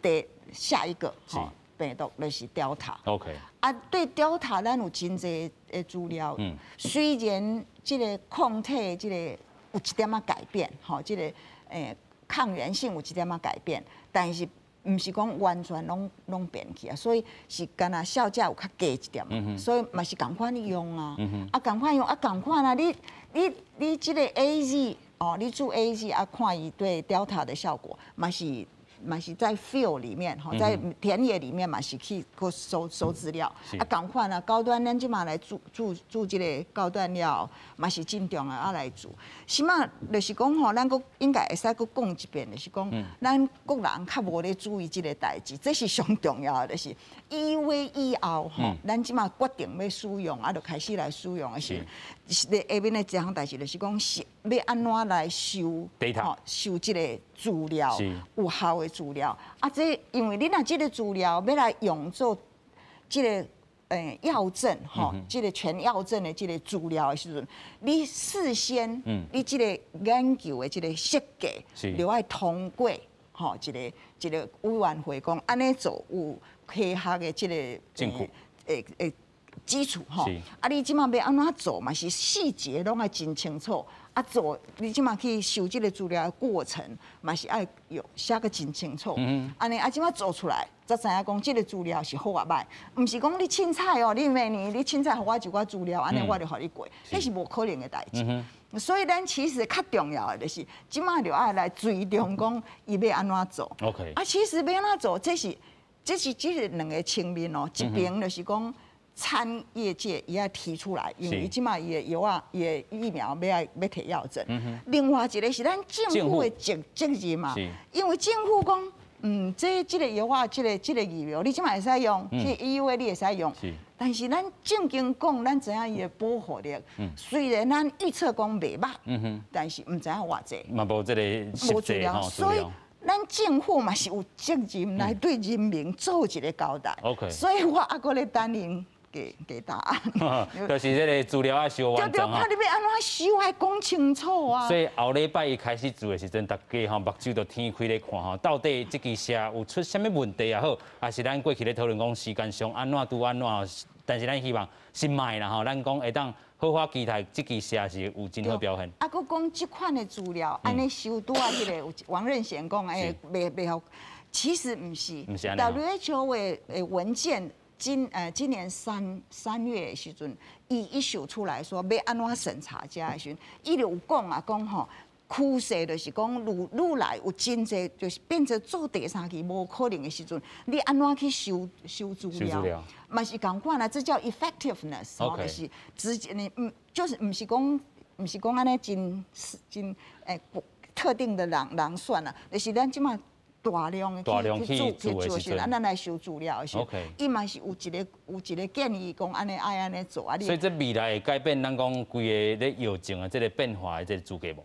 的下一个吼病毒就是 Delta。OK。啊，对 Delta 咱有真侪的资料。虽然即个抗体即个有一点仔改变，吼，即个抗原性有一点仔改变，但是毋是讲完全拢变去啊，所以是干那效价有较低一点，所以嘛是共款用啊，啊共款用啊共款啊，你即个 AZ 哦，你注 AZ 啊，看伊对 Delta 的效果，嘛是在 field 里面哈，在田野里面嘛是去收资料，啊共款啊，高端咱即马来做即个高端了，嘛是真重要啊来做。起码就是讲吼，咱佫应该会使佫讲一遍，就是讲咱国人较无咧注意即个代志，这是上重要的，就是EUA以后吼，咱即马决定要使用，啊，就开始来使用的是下面的一项代志，就是讲是要安怎来收收即个资料，有效的资料啊，这因为你若即个资料要来用作即个药证吼，即个全药证的即个资料的时阵，你事先你即个研究的即个设计，就要通过吼一个委员会讲安尼做有科学的即个基础吼，啊，你即马要安怎做嘛？是细节拢要真清楚。啊，做你即马去收即个资料的过程，嘛是爱有写个真清楚。安尼啊，即马做出来，才知影讲即个资料是好啊歹，毋是讲你凊彩哦，你明年你凊彩互我一寡资料，安尼我就互你过，迄是无可能的代志。所以咱其实较重要的就是，即马就爱来追踪讲伊要安怎做。OK。啊，其实要安怎做，这是两个层面哦，一边就是讲。参业界也要提出来，因为即马伊的药啊，伊的疫苗要摕药证。另外一个是咱政府的责任嘛，因为政府讲，即个药啊，即个疫苗，你即马会使用，即 EUA 你会使用。但是咱正经讲，咱知影伊的保护力，虽然咱预测讲袂歹，但是毋知影偌济。嘛无即个实际吼，所以咱政府嘛是有责任来对人民做一个交代。所以我还阁咧等因。给答案，就是这个资料要收完整哈。对，你要安怎收还讲清楚啊。所以后礼拜一开始做的时阵，大家吼目睭都天开咧看吼，到底这支车有出什么问题也好，还是咱过去咧讨论讲时间上安怎拄安怎，但是咱希望新卖啦吼，咱讲会当好好期待这支车是有真好表现。啊，佮讲这款的资料，安尼收拄啊，这个王任贤讲袂好，其实毋是 WHO 的文件。今年三月的时阵，伊秀出来说要安怎审查这的时阵，伊就有讲吼，趋势就是讲愈来有真侪，就是变成做第三期无可能的时阵，你安怎去收资料？嘛是共款啦，这叫 effectiveness， 就是直接你就是毋是讲安尼真特定的人算啦，就是咱即马。大量去做的时阵，咱来收资料的时候，伊嘛是有一个建议讲安尼爱安尼做啊。所以这未来会改变咱讲规个咧药证啊，这个变化的这个资格无？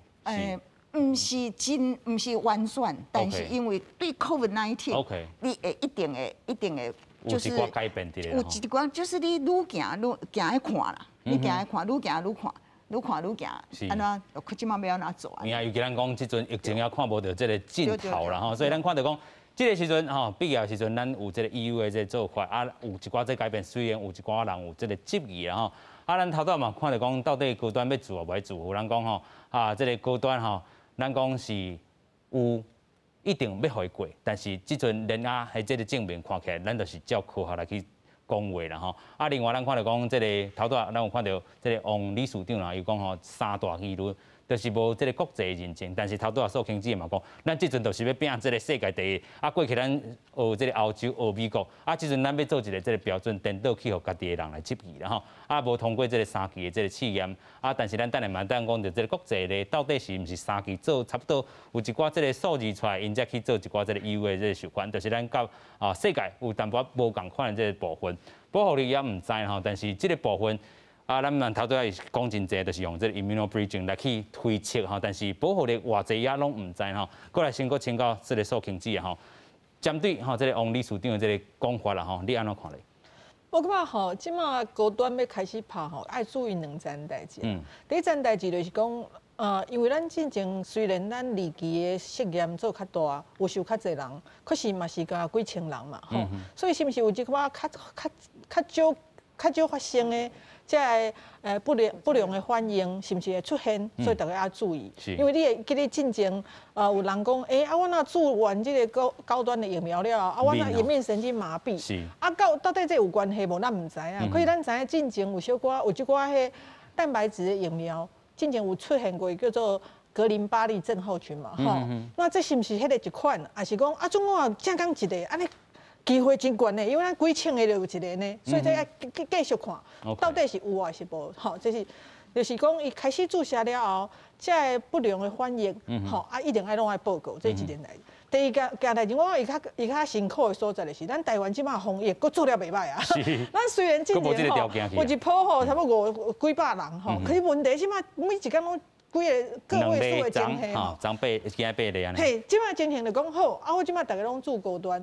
毋是完全，但是因为对 COVID-19， 你会一定会，就是有一寡改变的。有一寡就是你愈行去看啦，你行去看，愈行愈看。愈看愈惊，安怎即马要安怎做啊？尤其咱讲即阵疫情也看无到即个尽头啦吼，所以咱看到讲，即个时阵吼，必要时阵咱有即个 EU 的即个做法，啊有一寡即改变，虽然有一寡人有即个质疑啦吼，啊咱头拄嘛看到讲，到底高端要做啊无要做？有人讲吼，即个高端吼，咱讲是有一定要回过，但是即阵人啊喺即个正面看起来，咱就是照科学来去。讲话啦吼，啊，另外咱看到讲，即个头拄咱有看到，即个王理事长啦，伊讲吼三大纪录，就是无即个国际认证，但是头拄苏卿姐嘛讲，咱即阵就是要拼即个世界第一，啊，过去咱学即个欧洲、学美国，啊，即阵咱要做一个即个标准，颠倒去互家己的人来质疑啦吼，啊，无通过即个3期的即个试验，啊，但是咱等下嘛等讲着即个国际的到底是毋是3期做差不多有一寡即个数字出来，因才去做一寡即个 EU 的即个授权，就是咱甲世界有淡薄无共款的即个部分。保护力也唔知吼，但是即个部分啊，咱们头拄仔讲真济，就是用即个 immunobridging 来去推测吼，但是保护力偌济也拢唔知吼。过来先请教即个苏卿姐吼，针对吼即个王理事长的即个讲法啦吼，你安怎看咧？我感觉吼，即马高端要开始拍吼，爱注意两件代志。第一件代志就是讲，因为咱进前虽然咱离奇的实验做较大，有收较济人，可是嘛是甲几千人嘛，吼。所以是毋是有一寡较少发生的？即个不良的反应是毋是会出现？所以大家要注意，因为你会记咧进前有人讲，我若注完即个高端的疫苗了，我若颜面神经麻痹，到底这有关系无？咱毋知影。可是咱知影进前有一寡迄蛋白质的疫苗，进前有出现过叫做格林巴利症候群嘛，吼。那这是毋是迄个一款？还是讲总共正讲一个安尼？机会真悬呢，因为咱几千个就有一个呢，所以这要继续看，到底是有还是无？吼，就是讲伊开始注射了后，这不良的反应，吼一定爱拢爱报告，这一点来。第二件代志，我伊较辛苦的所在就是，咱台湾即马防疫佫做了袂歹啊。咱虽然今年吼有一波吼差不多几百人吼，可是问题即马每一工拢。几个个位数的情形嘛，长辈惊8个安尼。嘿，即摆情形就讲好，我即摆大家拢住高端，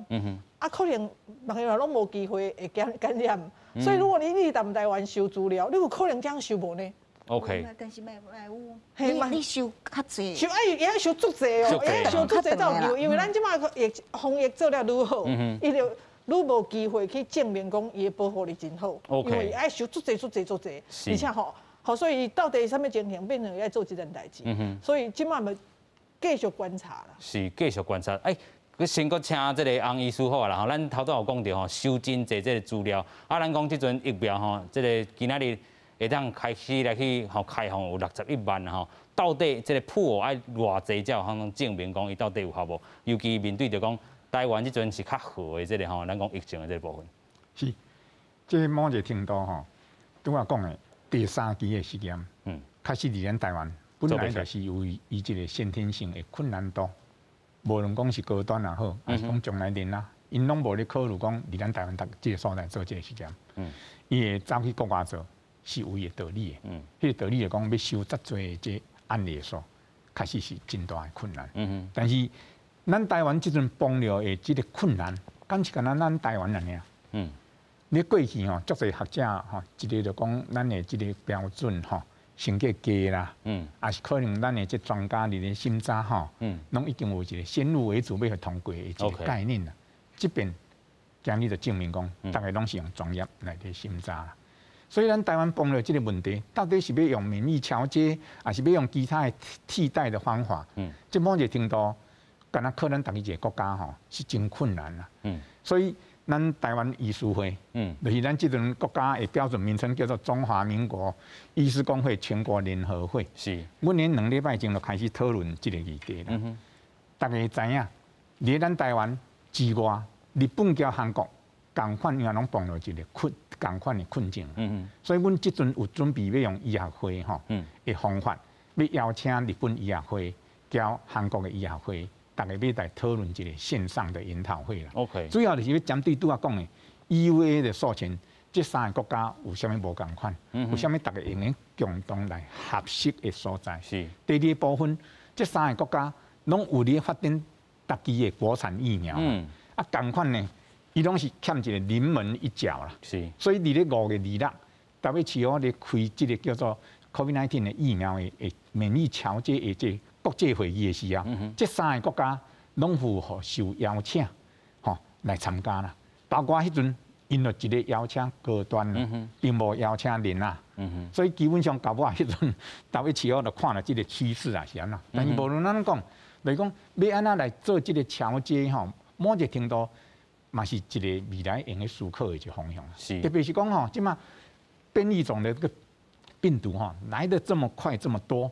可能万一拢无机会会感染，所以如果你台湾收资料，你有可能这样收无呢 ？OK。但是有，嘿嘛，你收较济。收也要收足济哦，也收足济才有，因为咱即摆防疫做了愈好，伊就愈无机会去证明讲伊的保护力真好，因为爱收足济，而且吼。好，所以到底什么情形变成要做这件代志？所以今晚要继续观察啦。是继续观察。佮先佮请这个洪医师好啦吼，咱头拄有讲到吼，收真侪这个资料。咱讲即阵疫苗吼，这个今仔日会当开始来去吼开放有61万啦吼。到底这个普爱偌济才有可能证明讲伊到底有效无？尤其面对着讲台湾即阵是较好的这个吼，咱讲疫情的这个部分。是，这某一个程度吼，拄我讲的。第三期的实验，开始伫咱台湾，本来就是有伊这个先天性的困难度，无论讲是高端也好，还是讲将来人啦，因拢无咧考虑讲伫咱台湾这个所在做这个实验，伊会走去国外做，是有伊的道理的。迄个道理就讲要收遮多的这案例数，确实是真大的困难。但是咱台湾这阵帮了的这个困难，敢是干咱台湾人尔。你过去吼，足侪学者吼，一个就讲咱的这个标准吼，成绩低啦，也是可能咱的这专家伫咧审查吼，拢已经有一个先入为主要去通过的一个概念啦。这边今日就证明讲，大家拢是用专业来去审查啦。所以咱台湾碰了这个问题，到底是要用免疫调节，还是要用其他的替代的方法？这某一个程度，敢若可能大家一个国家吼是真困难啦。所以。咱台湾医师会，就是咱这阵国家的标准名称叫做中华民国医师公会全国联合会。是，阮连2礼拜前就开始讨论这个议题啦。大家知影，伫咱台湾之外，日本甲韩国同款样拢碰到一个同款的困境。所以阮这阵有准备要用医学会吼的方法，要邀请日本医学会、交韩国的医学会。大家要来讨论一个线上的研讨会啦。OK， 主要就是要针对拄仔讲的 EUA 的授权，这3个国家有啥物无共款，有啥物大家用的共同来合适的所在。是。第二部分，这3个国家拢有咧发展家己的国产疫苗。共款呢，伊拢是欠一个临门一脚啦。是。所以伫咧5月26，WHO咧开这个叫做 COVID-19 的疫苗的免疫调节的这国际会议的时候，这3个国家拢符合受邀请，吼来参加啦。包括迄阵，因就一个邀请高端啦，并无邀请人啊。所以基本上到我迄阵，WHO就看了这个趋势啊是安那。但是无论咱讲，就是讲要安怎来做这个调节吼，某一个程度嘛是一个未来用的思考的一个方向。是。特别是讲吼，即马变异种的这个。病毒哈来得这么快这么多，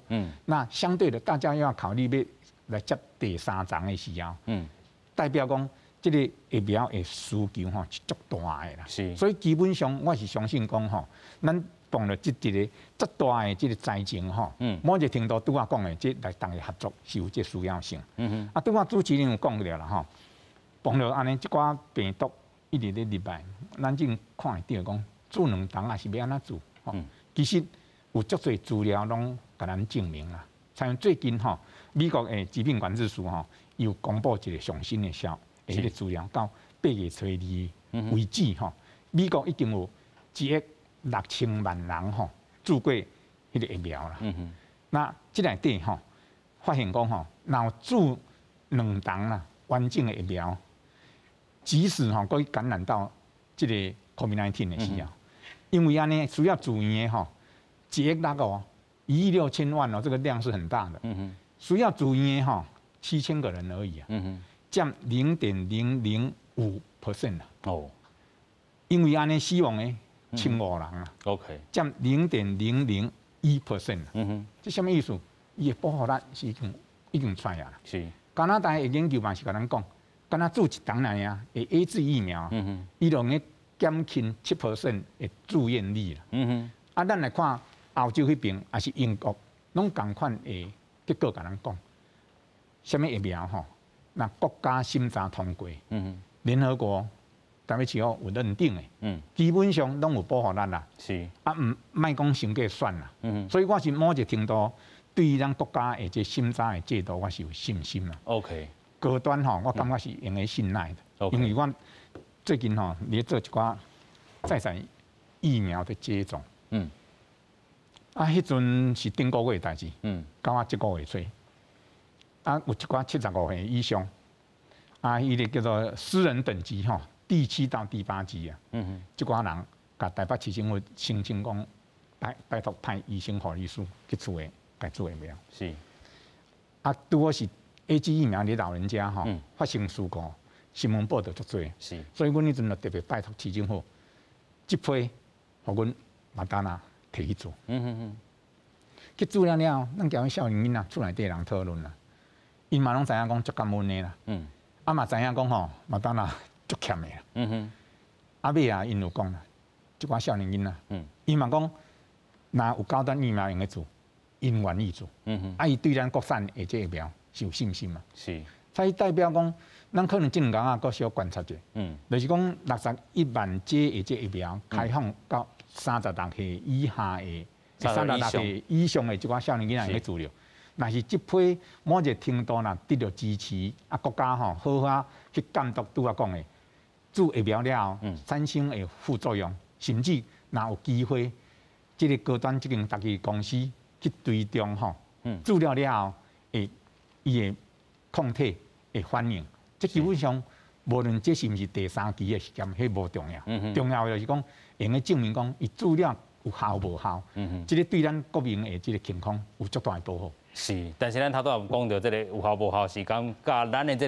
那相对的大家要考虑要来接第3层的时候，代表讲这个疫苗的需求哈是足大的啦。是，所以基本上我是相信讲吼，咱碰了这一个足大的这个灾情吼，某一个程度拄我讲的，这来同个合作是有这需要性。拄我主持人有讲了啦吼，碰了安尼一寡病毒一直咧入来，咱正看会到讲做2层也是要安怎做吼。其实有足侪资料拢甲咱证明啦。像最近吼，美国的疾病管制署吼又公布一个上新的个资料，到8月初2为止吼，美国已经有1.6亿人吼注过迄个疫苗啦。那这内底吼发现讲吼，若有注2筒啦完整的疫苗，即使吼可以感染到这个 COVID-19 的时候，因为安尼需要住院的吼，1亿哦，1亿6千万哦，这个量是很大的。需要住院的吼7000个人而已啊。占0.005% 啦。哦。因为安尼死亡的1500人啊。OK。占0.001%啦。这什么意思？伊的保护力是已经出来啦。是。加拿大的研究嘛是甲咱讲，敢若注1筒来啊，的 A 字疫苗，伊就用减轻7% 的住院率啦。啊，咱来看欧洲迄边，也是英国，拢同款的结果甲咱讲，什么疫苗吼？那国家审查通过，联合国 WHO 有认定的，基本上拢有保护力啦。是。啊，莫讲伤过选啦。所以我是某一个程度。对于咱国家的这审查的制度，我是有信心啦。OK， 高端吼，我感觉是用得信赖的，因为我最近吼咧做一寡在产疫苗的接种。啊，迄阵是顶个月的代志。到我这个月初，啊，有一寡75岁以上，啊，伊个叫做私人等级吼，第7到第8级啊。这寡人甲台北市政府申请讲，拜托派医生、护理师去厝的。来做疫苗是啊，拄好是 AZ 疫苗的老人家吼，发生事故，新闻报道足多，是，所以阮迄阵就特别拜托市政府，这批互阮马达纳摕去做，去做了了，咱交迄少年囡仔厝内底人讨论啦，因嘛拢知影讲足感恩的啦，啊嘛知影讲吼马达纳足欠的啦，啊尾啊因有讲啦，即寡少年囡仔，因嘛讲，若有高端疫苗用去做。因愿意做，啊，伊对咱国产的这疫苗是有信心嘛？是，所以代表讲，咱可能这2工啊，阁小观察者，就是讲61万剂的这疫苗开放到36岁以下的36岁以上的这寡少年囡仔去治疗，若是这批某一个程度啦得到支持，啊，国家吼好好去监督拄啊讲的，注疫苗了后产生的副作用，甚至若有机会，这个高端这间大家公司。去追踪吼，治疗了后，伊的抗体的反应，这基本上无论这是毋是第3期的实验，迄无重要，重要就是讲，用来证明讲伊治疗有效无效，这个对咱国民的这个健康有足大的保护。是，但是咱头拄也讲到这个有效无效，是讲甲咱的这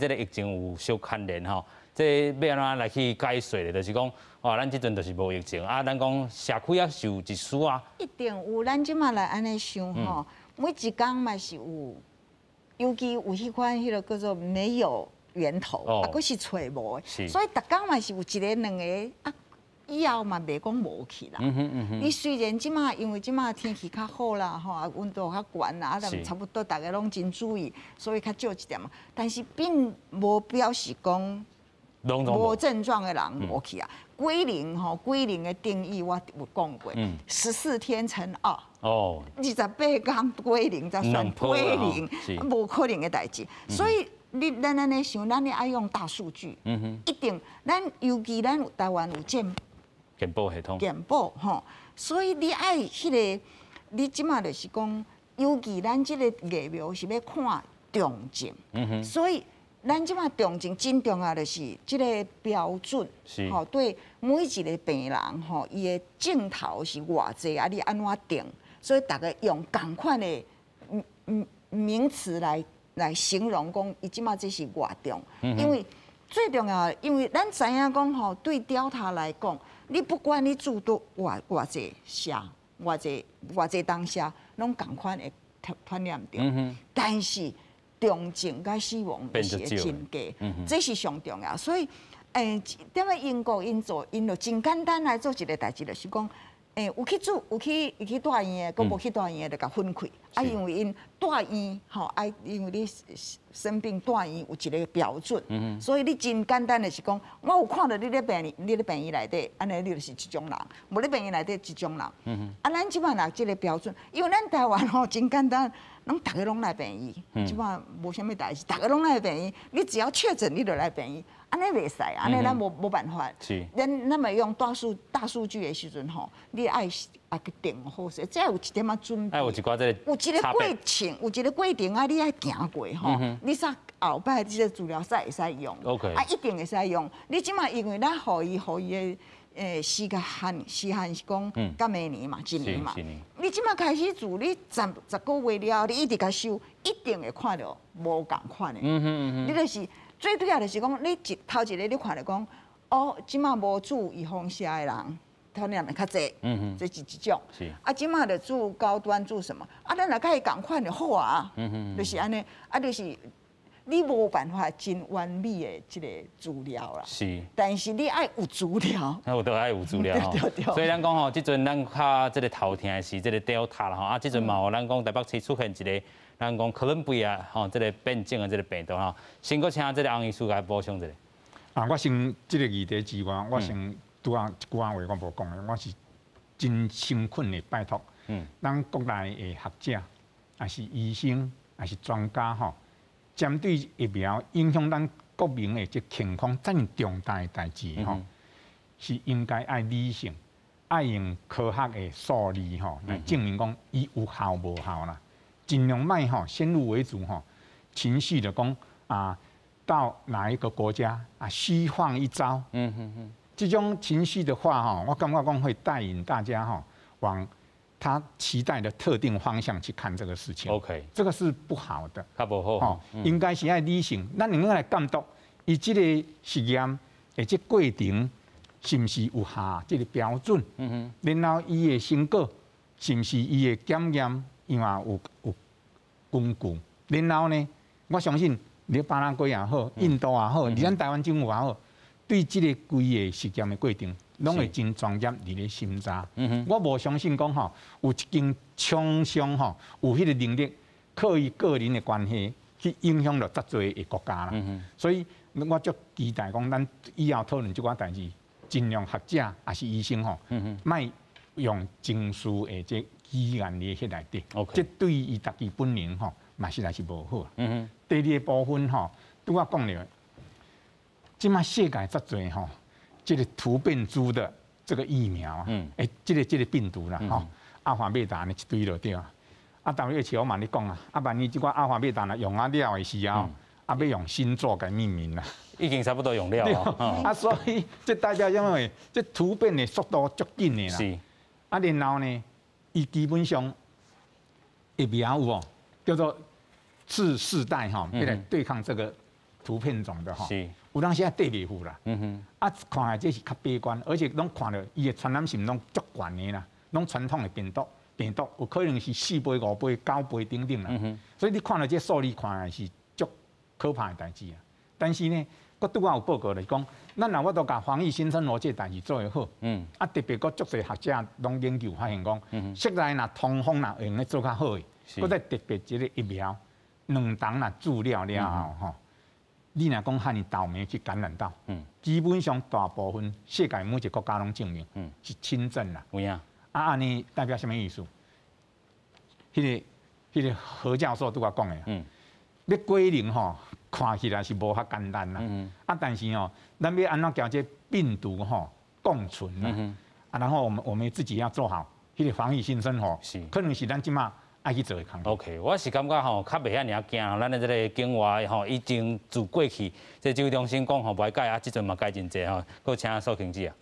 个疫情有小牵连吼。这要安怎来去解说咧？就是讲，咱即阵就是无疫情啊，咱讲社区也受一丝啊。一定有，咱即马来安尼想吼，每一工嘛是有，尤其有迄款迄个叫做没有源头，啊，佫是找无的，所以逐工嘛是有1个2个啊，以后嘛袂讲无去啦。你虽然即马因为即马天气较好啦，吼，啊温度较悬啦，啊，但差不多大家拢真注意，所以较少一点嘛。但是并无表示讲。无症状的人无去啊，归零吼，归零的定义我有讲过，14天乘2，哦，28天归零才算归零，无可能的代志。所以咱安尼想，咱要爱用大数据，一定，尤其咱台湾有健保系统，健保吼，所以你爱迄个，你即马就是讲，尤其咱即个疫苗是要看重症，所以。咱即马重症真重要，就是即个标准，吼对每一个病人吼，伊的镜头是偌济，啊你安怎定？所以大家用同款的名词来形容讲，伊即马这是偌重，因为最重要的，因为咱知影讲吼，对 Delta 来讲，你不管你住多偌济下，偌济当下，拢同款的传染着，但是。重症甲死亡是会增加，这是上重要。所以，点解英国因就真简单来做一个代志，就是讲，有去大院的，佮无去大院的，就甲分开。啊，因为因大院吼，因为你生病大院有一个标准，所以你真简单的是讲，我有看到你咧病院内底，安尼你就是一种人，无咧病院内底一种人。啊，咱即摆若即个标准，因为咱台湾吼真简单。拢大家拢来病院，即摆无啥物代志，大家拢来病院。你只要确诊，你就来病院。安尼袂使，安尼咱无办法。是。咱么用大数据的时阵吼，你爱去定好势，这有一点仔准备。有一寡这个。有一个过程，有一个过程啊，你爱行过吼。你煞后摆这个资料才会使用。OK。啊，一定会使用。你即马因为咱予伊的时限是讲到明年嘛，一年嘛。你即马开始做，你10个月了，你一直甲收，一定会看到无共款的。你就是。最主要就是讲，你头一个你看着讲，哦，即马无注预防射的人，他们较济，这是一种。是。啊，即马就注高端注什么？啊，咱若甲伊共款就好啊。就是安尼，啊，就是你无办法真完美的即个资料啦。是。但是你爱有资料。那我都爱有资料吼。对。所以咱讲吼，即阵咱较即个头疼的是即个 Delta 啦吼，啊，即阵嘛有咱讲台北市出现一个。咱讲哥伦比亚吼，这个变种的这个病毒吼，先搁请这个洪医师来补充一下。啊，我先这个议题之外，我先拄啊一句话我无讲的，我是真诚恳的拜托，咱国内的学者，也是医生，也是专家吼，针对疫苗影响咱国民的这健康这么重大的代志吼，是应该爱理性，爱用科学的数字吼来证明讲伊有效无效啦。尽量卖吼，先入为主吼，情绪的讲啊，到哪一个国家啊，虚晃一招，这种情绪的话哈，我感觉讲会带引大家哈往他期待的特定方向去看这个事情。OK， 这个是不好的，较不好。应该是要理性，咱应该来监督伊这个实验的这过程是不是有下这个标准？然后伊的成果是不是伊的检验？伊嘛有根据，然后呢，我相信你巴拉圭也好，印度也好，咱台湾政府也好，对这个规个实验的过程，拢会真专业伫咧审查。我无相信讲吼，有一间厂商吼有迄个能力，靠伊个人的关系去影响到遮侪个国家啦。所以我足期待讲，咱以后讨论即寡代志，尽量学者也是医生吼，莫用情绪的这语言咧迄内底，这对于伊家己本人吼，嘛实在是无好。第二个部分吼，拄我讲了，即马世界遮侪吼，这个突变株的这个疫苗啊，这个病毒啦吼，阿法贝达呢一堆就对啊。WHO 我嘛咧讲啊，万一即个阿法贝达呢用啊了的时候，要用新作给命名啦。已经差不多用了哦。所以这代表因为这突变的速度足紧的啦。是。然后呢？伊基本上疫苗有哦，叫做次世代哈，来对抗这个突变种的哈。是。有当时啊对袂住啦。看来这是较悲观，而且拢看到伊的传染性拢足悬的啦，拢传统的病毒有可能是4倍、5倍、9倍等等啦。所以你看到这数字，看来是足可怕的代志啊。但是呢，我拄啊有报告来讲。咱若我都甲防疫新生活这代志做得好，特别个足侪学者拢研究发现讲，室内若通风若用咧做较好诶，搁再特别一个疫苗2档若注了后吼，你若讲汉豆霉去感染到，基本上大部分世界每一个国家拢证明是轻症啦。有影安尼代表什么意思？迄个何教授拄我讲诶，要过零吼。看起来是无遐简单啦，但是哦，咱要安怎交这病毒吼共存啦，然后我们自己要做好迄个防疫新生活，可能是咱即马爱去做的工作。OK， 我是感觉吼，较袂遐尔惊，咱的这个境外吼已经自过去，这指挥中心讲吼不改啊，即阵嘛改真济吼，搁请苏经济啊。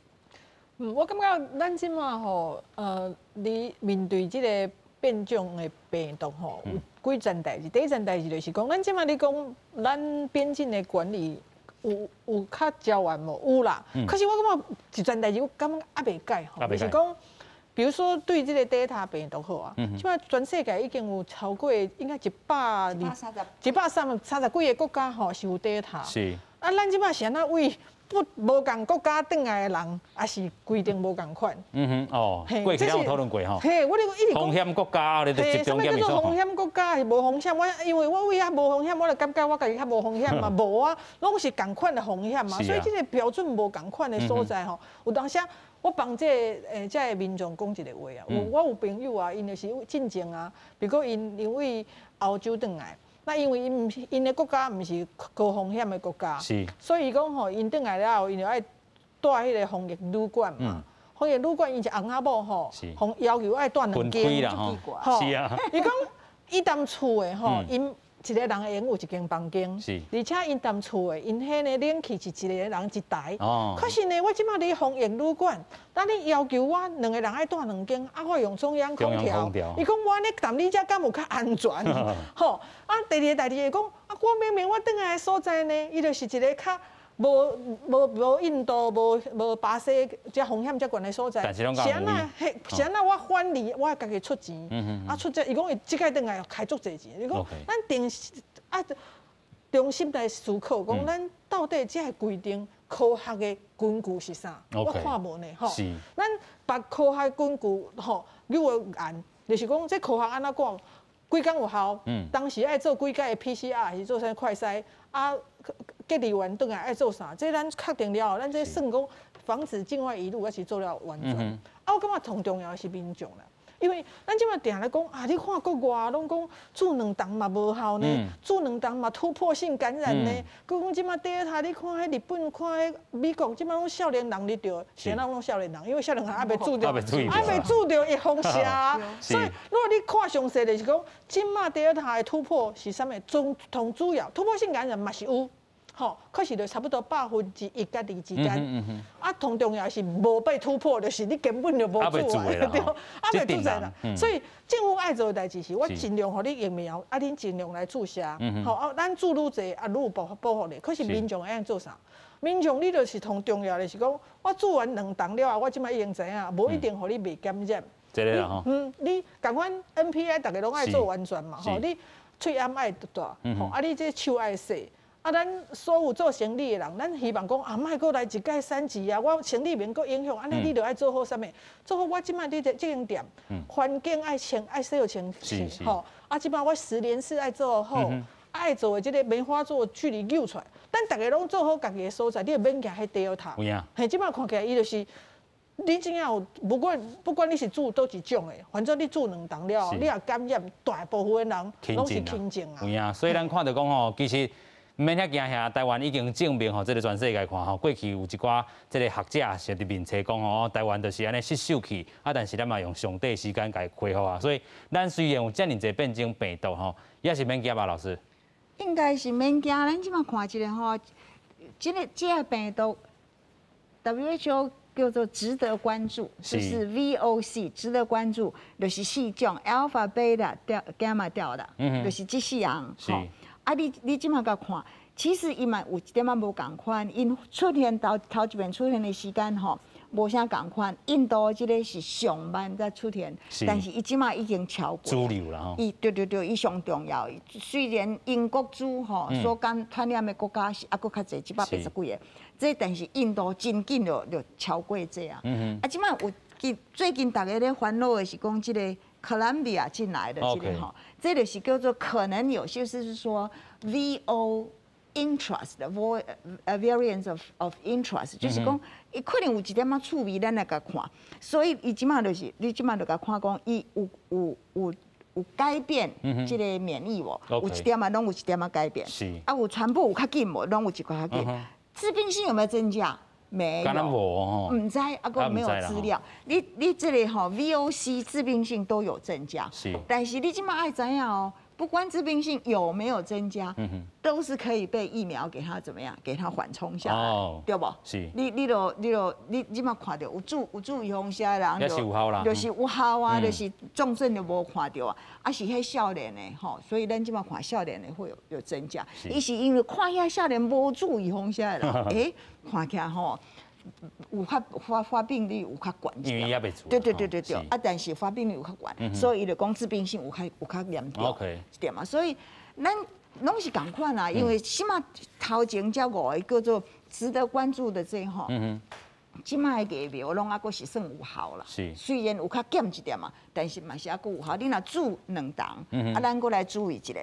我感觉咱即马吼，你面对这个变种的病毒吼，有几件代志。第一件代志就是讲，咱即马你讲，咱边境的管理有较胶原无？有啦。可是我感觉一件代志，我感觉还袂改吼，就是讲，比如说对这个 Delta 病毒好啊，即马全世界已经有超过应该130几个国家吼是有 Delta。是。啊，咱即马是安那为？无共国家转来的人，也是规定无共款。哦，过去咱有讨论过吼。嘿，我一直讲风险国家，你就集中检什么叫做风险国家？是无风险，因为我为遐无风险，我就感觉我家己较无风险嘛，无啊，拢是共款的风险嘛。所以这个标准无共款的所在吼，有当时我帮这个民众讲一个话啊，我有朋友啊，因就是进前啊，比如因为澳洲转来。那因为因的国家唔是高风险的国家，是，所以讲吼，因转来了后，因就爱住迄个防疫旅馆嘛。防疫旅馆因一翁仔某吼，互要求爱住2间，吼，是啊。伊讲伊踮厝的吼，因一个人会用有1间房间，而且因踮厝的，因迄个冷气是一个人一台。可是呢，我即摆伫防疫旅馆，但你要求我2个人爱住2间，啊，我用中央空调。伊讲我咧踮你遮敢有较安全？吼，啊，第二个代志是讲，啊，我明明我倒来的所在呢，伊就是一个较。无印度、无巴西遮风险遮悬的所在，是安那我反离，我家己出钱，啊出这，伊讲伊即届转来开足侪钱，伊讲咱重新来思考，讲咱到底这个规定科学的根据是啥？我看无呢，吼，咱把科学根据吼，幼儿园就是讲这科学安怎讲，几工有效？当时爱做几届的 PCR 还是做啥快筛啊？隔离完倒来爱做啥？这咱确定了后，咱这算讲防止境外移入，还是做了完全。啊，我感觉同重要的是民众啦，因为咱即马定来讲啊，你看国外拢讲住2档嘛无效呢，住2档嘛突破性感染呢。佮讲即马第一台，你看迄日本，看迄美国，即马拢少年人哩着，谁人拢少年人，因为少年人还未住着，还未住着会风邪。所以如果你看详细就是讲，即马第一台的突破是啥物？同主要突破性感染嘛是有。吼，可是就差不多1%甲2之间，啊，同重要是无被突破，就是你根本就无做啊，对，啊，未做在啦。所以政府爱做的代志是，我尽量互你疫苗，啊，恁尽量来注射，吼，啊，咱注愈侪，啊，愈有保护力。可是民众爱做啥？民众你就是同重要的是讲，我做完2档了后，我即摆已经知影，无一定互你袂感染。这个啦吼，你共款 NPI 大家拢爱做完全嘛，吼，你喙暗爱大，吼，啊，你这手爱洗。啊，咱所有做生理的人，咱希望讲啊，莫搁来一届3级啊，我生理面搁影响，安尼你就爱做好啥物？做好我即摆你这间店，环境爱清，爱洗好清，吼。啊，即摆我10连4爱做好，爱做的即个梅花座距离揪出来，咱大家拢做好家己的所在，你就免行迄第二塔。嘿，即摆看起来伊就是。你真正有，不管你是住倒一种的，反正你住2档了，你也感染，大部分的人拢是轻症啊。有影，所以咱看到讲吼，其实唔免遐惊吓，台湾已经证明吼，这个全世界看吼，过去有一寡这个学者是伫面册讲吼，台湾就是安尼失守去，啊，但是咱嘛用上帝时间来恢复啊，所以咱虽然有遮尔侪变种病毒吼，也是免惊吧，老师？应该是免惊，咱即马看一个吼，这个病毒 WHO。叫做值得关注，就是 VOC 值得关注，就是4种 alpha、beta、gamma、delta，就是这4样。吼，啊，你即马甲看，其实伊嘛有一点仔无共款，因出现头一遍出现的时间吼，无啥共款。印度即个是上慢才出现，但是伊即马已经超过。主流啦吼。对，伊上重要。虽然英国主吼所感染的国家是还佫较侪，780几个。这但是印度真紧就超过这啊！啊，即摆有最近大家咧烦恼的是讲这个哥伦比亚进来的这个吼，这个是叫做可能有些是说 VO interest 的 variants of interest， 就是讲伊可能有一点仔趣味，咱来甲看。所以伊即摆就是你即摆就甲看讲，伊有改变这个免疫无？有一点仔拢有一点仔改变。是啊，有传播有较紧无？拢有一寡较紧。致病性有没有增加？没有，唔知啊，个没有资料。你这里吼 VOC 致病性都有增加，是，但是你今嘛爱知影哦，不管致病性有没有增加，都是可以被疫苗给它怎么样，给它缓冲下来，对不？是，你即马看到有注意风险的人，就是有效啦，就是有效啊，就是重症就无看到啊，啊是迄少年的吼，所以咱即马看少年的会有增加，伊是因为看遐少年无注意风险的人，看起来吼。有发病率有较悬，因为也未做。对，啊，但是发病率有较悬，所以伊就讲致病性有较严重，对嘛？所以咱拢是共款啊，因为起码头前这5个叫做值得关注的这吼，即卖的疫苗拢还佫是算有效啦。是，虽然有较减一点嘛，但是嘛是还佫有效。你若注2档，啊，咱佫来注意一下。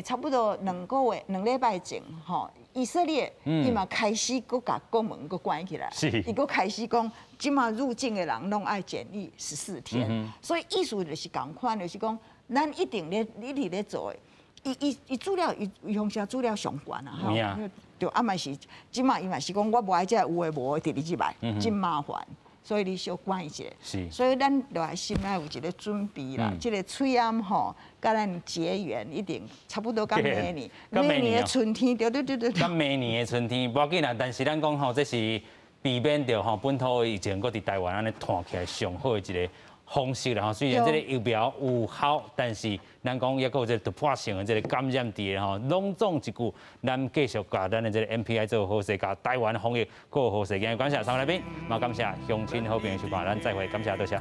差不多2个月、2礼拜前，吼，以色列伊嘛开始佫甲国门佫关起来，伊佫开始讲，即马入境的人拢爱检疫14天，所以意思就是共款，就是讲，咱一定咧做的。伊资料伊方式资料上悬啊，有影。就嘛是，即马伊嘛是讲我无爱这有诶无诶，直直入来，真麻烦。所以你小关一下，所以咱就要心内有一个准备啦。这个喙炎吼，甲咱结缘一定差不多到明年，明年的春天，对。到明年的春天，无要紧啦。但是咱讲吼，这是避免掉吼本土以前搁伫台湾安尼传起来上好的一个方式啦。吼，虽然这个疫苗有效，但是咱讲也搁有这个突破性的这个感染伫吼。拢总一句，咱继续甲咱的这个 MPI 做好势，甲台湾防疫过好势。今日感谢三位来宾，嘛感谢乡亲好朋友收看，咱再会，感谢多谢。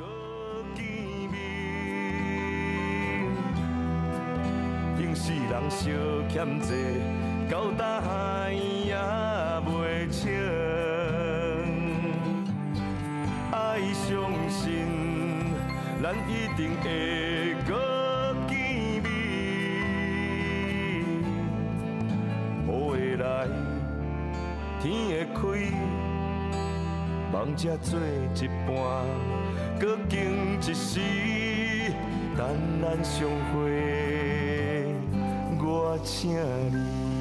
永世人相欠债，到大也袂清。爱相信，咱一定会搁见面。雨会来，天会开，梦才做一半，搁经一时，等咱相会。我请你。